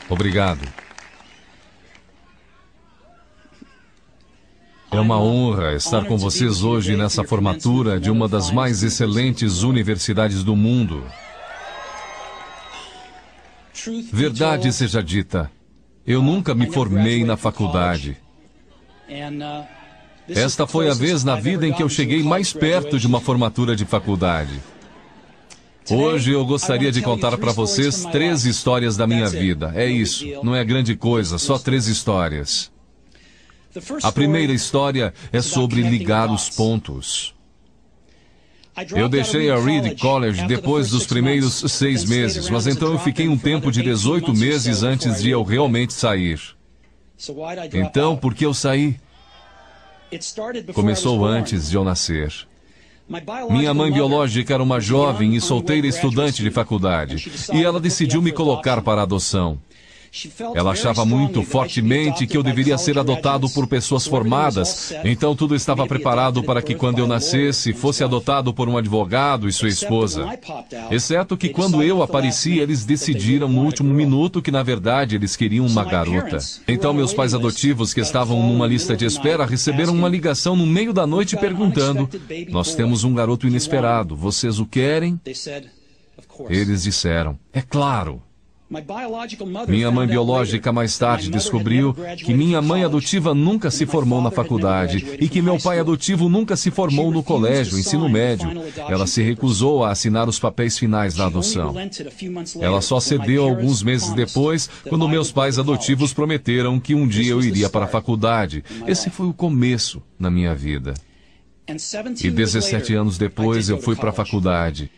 Obrigado. É uma honra estar com vocês hoje nessa formatura de uma das mais excelentes universidades do mundo. Verdade seja dita, eu nunca me formei na faculdade. Esta foi a vez na vida em que eu cheguei mais perto de uma formatura de faculdade. Hoje eu gostaria de contar para vocês 3 histórias da minha vida. É isso, não é grande coisa, só 3 histórias. A primeira história é sobre ligar os pontos. Eu deixei a Reed College depois dos primeiros 6 meses, mas então eu fiquei um tempo de 18 meses antes de eu realmente sair. Então, por que eu saí? Começou antes de eu nascer. Minha mãe biológica era uma jovem e solteira estudante de faculdade, e ela decidiu me colocar para adoção. Ela achava muito fortemente que eu deveria ser adotado por pessoas formadas, então tudo estava preparado para que quando eu nascesse, fosse adotado por um advogado e sua esposa. Exceto que quando eu apareci, eles decidiram no último minuto que na verdade eles queriam uma garota. Então meus pais adotivos, que estavam numa lista de espera, receberam uma ligação no meio da noite perguntando: "Nós temos um garoto inesperado, vocês o querem?" Eles disseram: "É claro." Minha mãe biológica mais tarde descobriu que minha mãe adotiva nunca se formou na faculdade e que meu pai adotivo nunca se formou no colégio, ensino médio. Ela se recusou a assinar os papéis finais da adoção. Ela só cedeu alguns meses depois, quando meus pais adotivos prometeram que um dia eu iria para a faculdade. Esse foi o começo na minha vida. E 17 anos depois eu fui para a faculdade.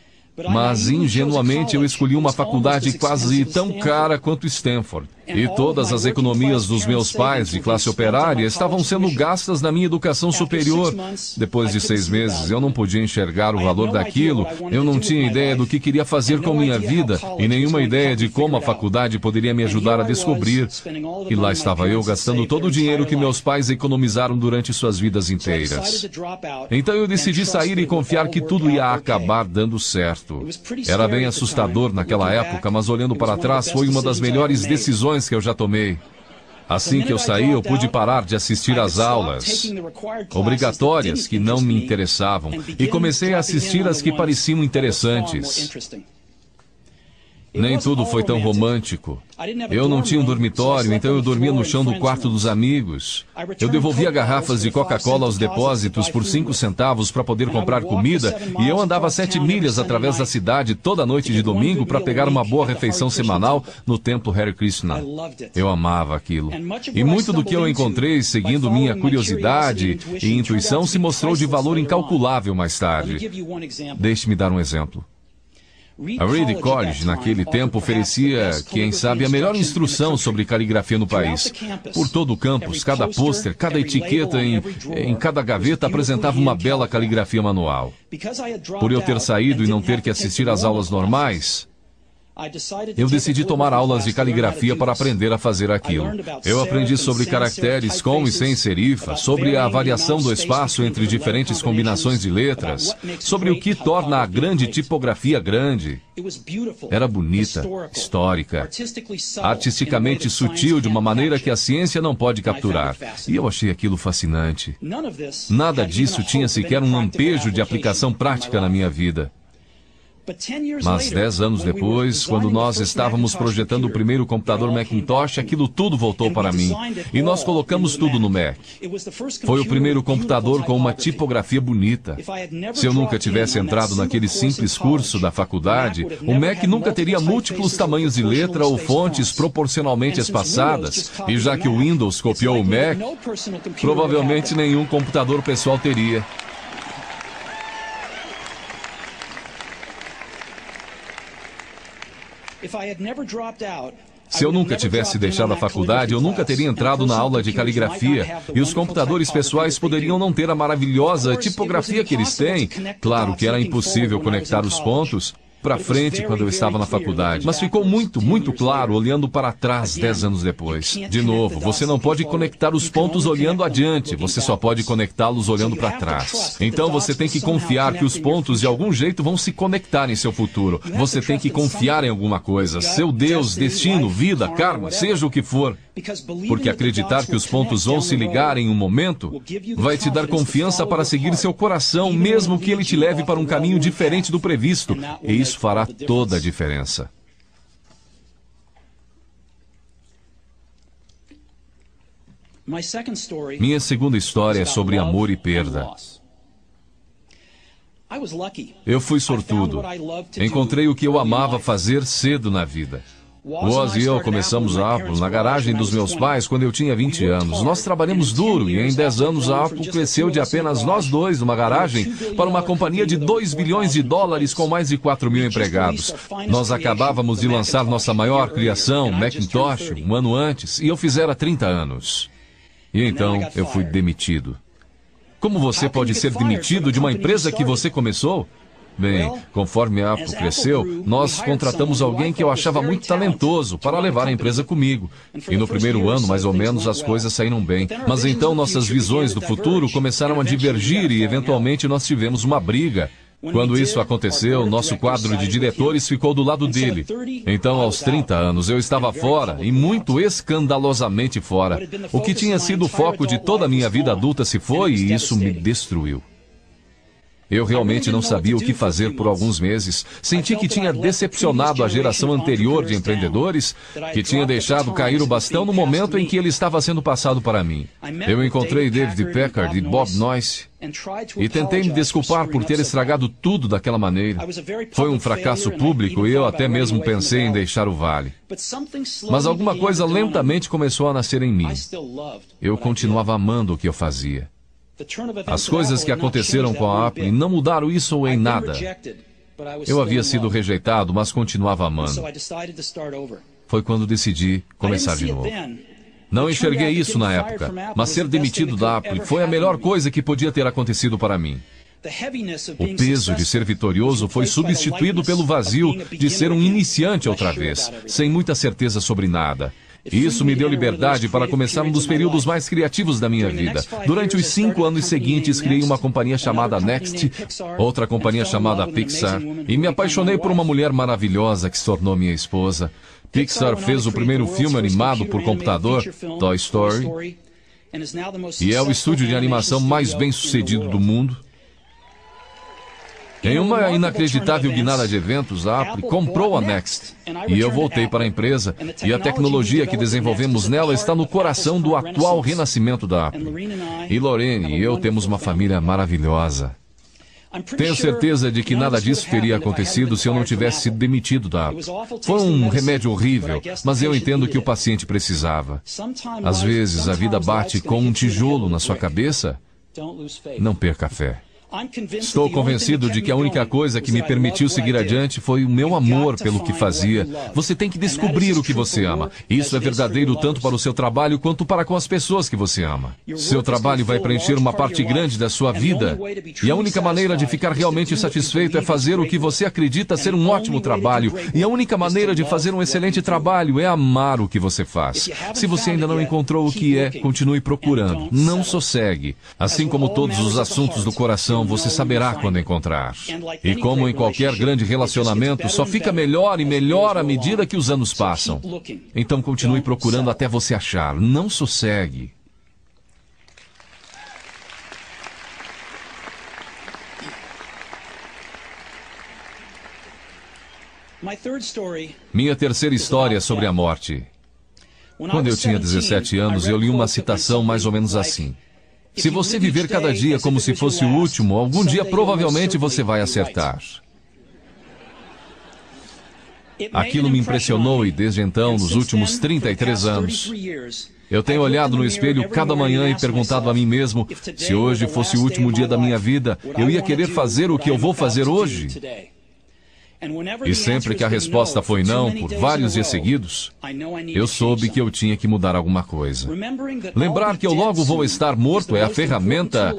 Mas, ingenuamente, eu escolhi uma faculdade quase tão cara quanto Stanford. E todas as economias dos meus pais de classe operária estavam sendo gastas na minha educação superior. Depois de 6 meses, eu não podia enxergar o valor daquilo, eu não tinha ideia do que queria fazer com minha vida, e nenhuma ideia de como a faculdade poderia me ajudar a descobrir. E lá estava eu, gastando todo o dinheiro que meus pais economizaram durante suas vidas inteiras. Então eu decidi sair e confiar que tudo ia acabar dando certo. Era bem assustador naquela época, mas olhando para trás foi uma das melhores decisões que eu já tomei. Assim que eu saí, eu pude parar de assistir às aulas obrigatórias que não me interessavam e comecei a assistir as que pareciam interessantes. Nem tudo foi tão romântico. Eu não tinha um dormitório, então eu dormia no chão do quarto dos amigos. Eu devolvia garrafas de Coca-Cola aos depósitos por 5 centavos para poder comprar comida, e eu andava 7 milhas através da cidade toda noite de domingo para pegar uma boa refeição semanal no templo Hare Krishna. Eu amava aquilo. E muito do que eu encontrei seguindo minha curiosidade e intuição se mostrou de valor incalculável mais tarde. Deixe-me dar um exemplo. A Reed College, naquele tempo, oferecia, quem sabe, a melhor instrução sobre caligrafia no país. Por todo o campus, cada pôster, cada etiqueta em cada gaveta apresentava uma bela caligrafia manual. Por eu ter saído e não ter que assistir às aulas normais, eu decidi tomar aulas de caligrafia para aprender a fazer aquilo. Eu aprendi sobre caracteres com e sem serifa, sobre a variação do espaço entre diferentes combinações de letras, sobre o que torna a grande tipografia grande. Era bonita, histórica, artisticamente sutil de uma maneira que a ciência não pode capturar. E eu achei aquilo fascinante. Nada disso tinha sequer um lampejo de aplicação prática na minha vida. Mas 10 anos depois, quando nós estávamos projetando o primeiro computador Macintosh, aquilo tudo voltou para mim. E nós colocamos tudo no Mac. Foi o primeiro computador com uma tipografia bonita. Se eu nunca tivesse entrado naquele simples curso da faculdade, o Mac nunca teria múltiplos tamanhos de letra ou fontes proporcionalmente espaçadas. E já que o Windows copiou o Mac, provavelmente nenhum computador pessoal teria. Se eu nunca tivesse deixado a faculdade, eu nunca teria entrado na aula de caligrafia, e os computadores pessoais poderiam não ter a maravilhosa tipografia que eles têm. Claro que era impossível conectar os pontos. para frente quando eu estava na faculdade, mas ficou muito claro olhando para trás 10 anos depois. De novo, você não pode conectar os pontos olhando adiante, você só pode conectá-los olhando para trás. Então você tem que confiar que os pontos de algum jeito vão se conectar em seu futuro. Você tem que confiar em alguma coisa, seu Deus, destino, vida, karma, seja o que for. Porque acreditar que os pontos vão se ligar em um momento vai te dar confiança para seguir seu coração, mesmo que ele te leve para um caminho diferente do previsto. E isso fará toda a diferença. Minha segunda história é sobre amor e perda. Eu fui sortudo. Encontrei o que eu amava fazer cedo na vida. Woz e eu começamos a Apple na garagem dos meus pais quando eu tinha 20 anos. Nós trabalhamos duro e em 10 anos a Apple cresceu de apenas nós dois numa garagem para uma companhia de 2 bilhões de dólares com mais de 4 mil empregados. Nós acabávamos de lançar nossa maior criação, Macintosh, um ano antes, e eu fizera 30 anos. E então eu fui demitido. Como você pode ser demitido de uma empresa que você começou? Bem, conforme a Apple cresceu, nós contratamos alguém que eu achava muito talentoso para levar a empresa comigo. E no primeiro ano, mais ou menos, as coisas saíram bem. Mas então nossas visões do futuro começaram a divergir e eventualmente nós tivemos uma briga. Quando isso aconteceu, nosso quadro de diretores ficou do lado dele. Então, aos 30 anos, eu estava fora, e muito escandalosamente fora. O que tinha sido o foco de toda a minha vida adulta se foi, e isso me destruiu. Eu realmente não sabia o que fazer por alguns meses. Senti que tinha decepcionado a geração anterior de empreendedores, que tinha deixado cair o bastão no momento em que ele estava sendo passado para mim. Eu encontrei David Packard e Bob Noyce e tentei me desculpar por ter estragado tudo daquela maneira. Foi um fracasso público e eu até mesmo pensei em deixar o vale. Mas alguma coisa lentamente começou a nascer em mim. Eu continuava amando o que eu fazia. As coisas que aconteceram com a Apple não mudaram isso em nada. Eu havia sido rejeitado, mas continuava amando. Foi quando decidi começar de novo. Não enxerguei isso na época, mas ser demitido da Apple foi a melhor coisa que podia ter acontecido para mim. O peso de ser vitorioso foi substituído pelo vazio de ser um iniciante outra vez, sem muita certeza sobre nada. Isso me deu liberdade para começar um dos períodos mais criativos da minha vida. Durante os 5 anos seguintes, criei uma companhia chamada Next, outra companhia chamada Pixar, e me apaixonei por uma mulher maravilhosa que se tornou minha esposa. Pixar fez o primeiro filme animado por computador, Toy Story, e é o estúdio de animação mais bem-sucedido do mundo. Em uma inacreditável guinada de eventos, a Apple comprou a Next. E eu voltei para a empresa, e a tecnologia que desenvolvemos nela está no coração do atual renascimento da Apple. E Lorraine e eu temos uma família maravilhosa. Tenho certeza de que nada disso teria acontecido se eu não tivesse sido demitido da Apple. Foi um remédio horrível, mas eu entendo que o paciente precisava. Às vezes, a vida bate com um tijolo na sua cabeça. Não perca a fé. Estou convencido de que a única coisa que me permitiu seguir adiante foi o meu amor pelo que fazia. Você tem que descobrir o que você ama. Isso é verdadeiro tanto para o seu trabalho quanto para com as pessoas que você ama. Seu trabalho vai preencher uma parte grande da sua vida. E a única maneira de ficar realmente satisfeito é fazer o que você acredita ser um ótimo trabalho. E a única maneira de fazer um excelente trabalho é amar o que você faz. Se você ainda não encontrou o que é, continue procurando. Não sossegue. Assim como todos os assuntos do coração, você saberá quando encontrar. E como em qualquer grande relacionamento, só fica melhor e melhor à medida que os anos passam. Então continue procurando até você achar. Não sossegue. Minha terceira história é sobre a morte. Quando eu tinha 17 anos, eu li uma citação mais ou menos assim: se você viver cada dia como se fosse o último, algum dia provavelmente você vai acertar. Aquilo me impressionou e desde então, nos últimos 33 anos, eu tenho olhado no espelho cada manhã e perguntado a mim mesmo, se hoje fosse o último dia da minha vida, eu ia querer fazer o que eu vou fazer hoje? E sempre que a resposta foi não, por vários dias seguidos, eu soube que eu tinha que mudar alguma coisa. Lembrar que eu logo vou estar morto é a ferramenta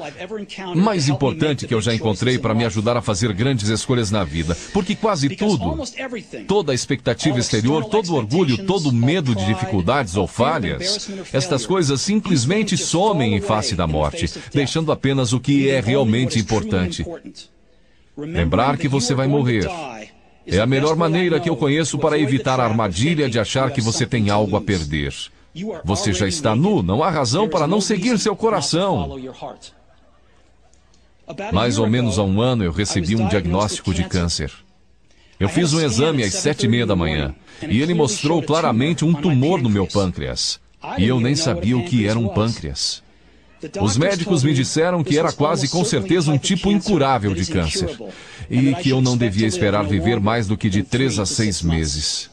mais importante que eu já encontrei para me ajudar a fazer grandes escolhas na vida. Porque quase tudo, toda a expectativa exterior, todo o orgulho, todo o medo de dificuldades ou falhas, estas coisas simplesmente somem em face da morte, deixando apenas o que é realmente importante. Lembrar que você vai morrer é a melhor maneira que eu conheço para evitar a armadilha de achar que você tem algo a perder. Você já está nu, não há razão para não seguir seu coração. Mais ou menos há um ano eu recebi um diagnóstico de câncer. Eu fiz um exame às 7h30 da manhã e ele mostrou claramente um tumor no meu pâncreas. E eu nem sabia o que era um pâncreas. Os médicos me disseram que era quase com certeza um tipo incurável de câncer e que eu não devia esperar viver mais do que de 3 a 6 meses.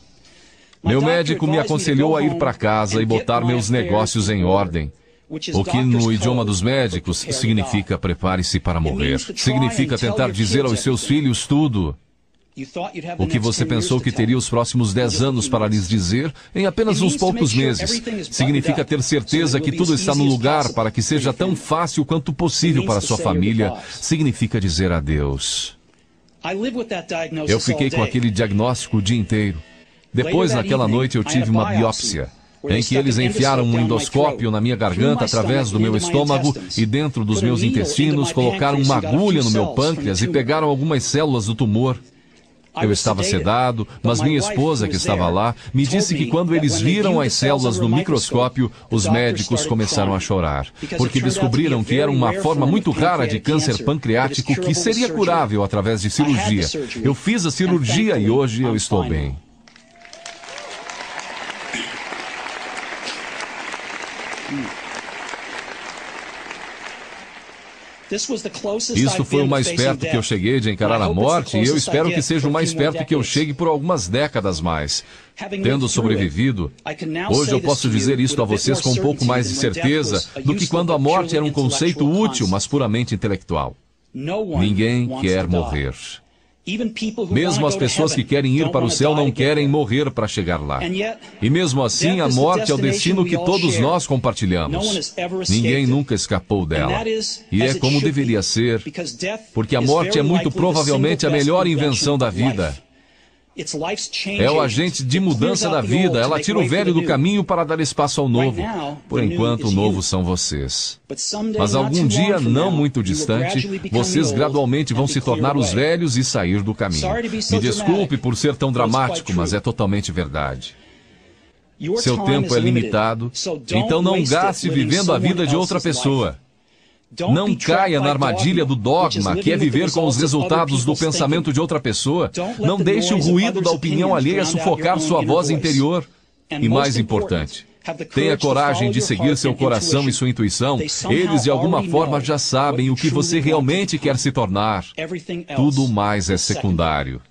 Meu médico me aconselhou a ir para casa e botar meus negócios em ordem, o que no idioma dos médicos significa prepare-se para morrer. Significa tentar dizer aos seus filhos tudo o que você pensou que teria os próximos 10 anos para lhes dizer em apenas uns poucos meses. Significa ter certeza que tudo está no lugar para que seja tão fácil quanto possível para sua família. Significa dizer adeus. Eu fiquei com aquele diagnóstico o dia inteiro. Depois, naquela noite, eu tive uma biópsia, em que eles enfiaram um endoscópio na minha garganta através do meu estômago e dentro dos meus intestinos, colocaram uma agulha no meu pâncreas e pegaram algumas células do tumor. Eu estava sedado, mas minha esposa, que estava lá, me disse que quando eles viram as células no microscópio, os médicos começaram a chorar, porque descobriram que era uma forma muito rara de câncer pancreático que seria curável através de cirurgia. Eu fiz a cirurgia e hoje eu estou bem. Isto foi o mais perto que eu cheguei de encarar a morte e eu espero que seja o mais perto que eu chegue por algumas décadas mais. Tendo sobrevivido, hoje eu posso dizer isto a vocês com um pouco mais de certeza do que quando a morte era um conceito útil, mas puramente intelectual. Ninguém quer morrer. Mesmo as pessoas que querem ir para o céu não querem morrer para chegar lá. E mesmo assim, a morte é o destino que todos nós compartilhamos. Ninguém nunca escapou dela. E é como deveria ser, porque a morte é muito provavelmente a melhor invenção da vida. É o agente de mudança da vida. Ela tira o velho do caminho para dar espaço ao novo. Por enquanto, o novo são vocês. Mas algum dia, não muito distante, vocês gradualmente vão se tornar os velhos e sair do caminho. Me desculpe por ser tão dramático, mas é totalmente verdade. Seu tempo é limitado, então não gaste vivendo a vida de outra pessoa. Não caia na armadilha do dogma, que é viver com os resultados do pensamento de outra pessoa. Não deixe o ruído da opinião alheia sufocar sua voz interior. E mais importante, tenha coragem de seguir seu coração e sua intuição. Eles, de alguma forma, já sabem o que você realmente quer se tornar. Tudo mais é secundário.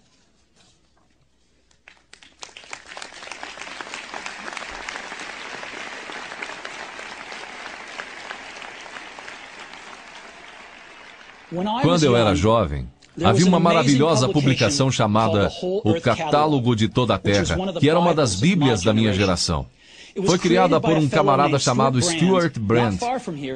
Quando eu era jovem, havia uma maravilhosa publicação chamada O Catálogo de Toda a Terra, que era uma das Bíblias da minha geração. Foi criada por um camarada chamado Stuart Brand,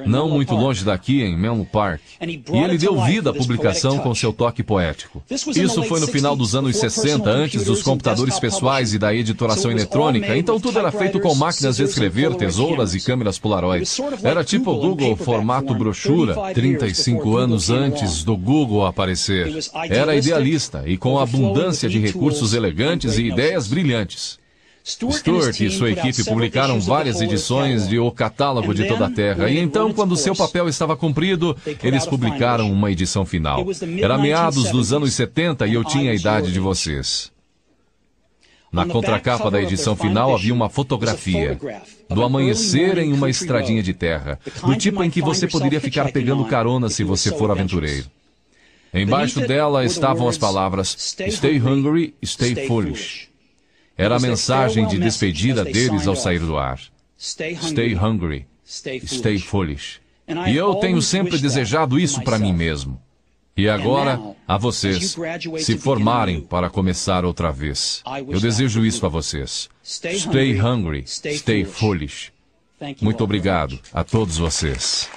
não muito longe daqui, em Menlo Park. E ele deu vida à publicação com seu toque poético. Isso foi no final dos anos 60, antes dos computadores pessoais e da editoração eletrônica, então tudo era feito com máquinas de escrever, tesouras e câmeras Polaroid. Era tipo o Google formato brochura, 35 anos antes do Google aparecer. Era idealista e com abundância de recursos elegantes e ideias brilhantes. Stuart e sua equipe publicaram várias edições de O Catálogo de Toda a Terra, e então, quando seu papel estava cumprido, eles publicaram uma edição final. Era meados dos anos 70 e eu tinha a idade de vocês. Na contracapa da edição final havia uma fotografia do amanhecer em uma estradinha de terra, do tipo em que você poderia ficar pegando carona se você for aventureiro. Embaixo dela estavam as palavras Stay hungry, stay foolish. Era a mensagem de despedida deles ao sair do ar. Stay hungry, stay foolish. E eu tenho sempre desejado isso para mim mesmo. E agora, a vocês, se formarem para começar outra vez. Eu desejo isso a vocês. Stay hungry, stay foolish. Muito obrigado a todos vocês.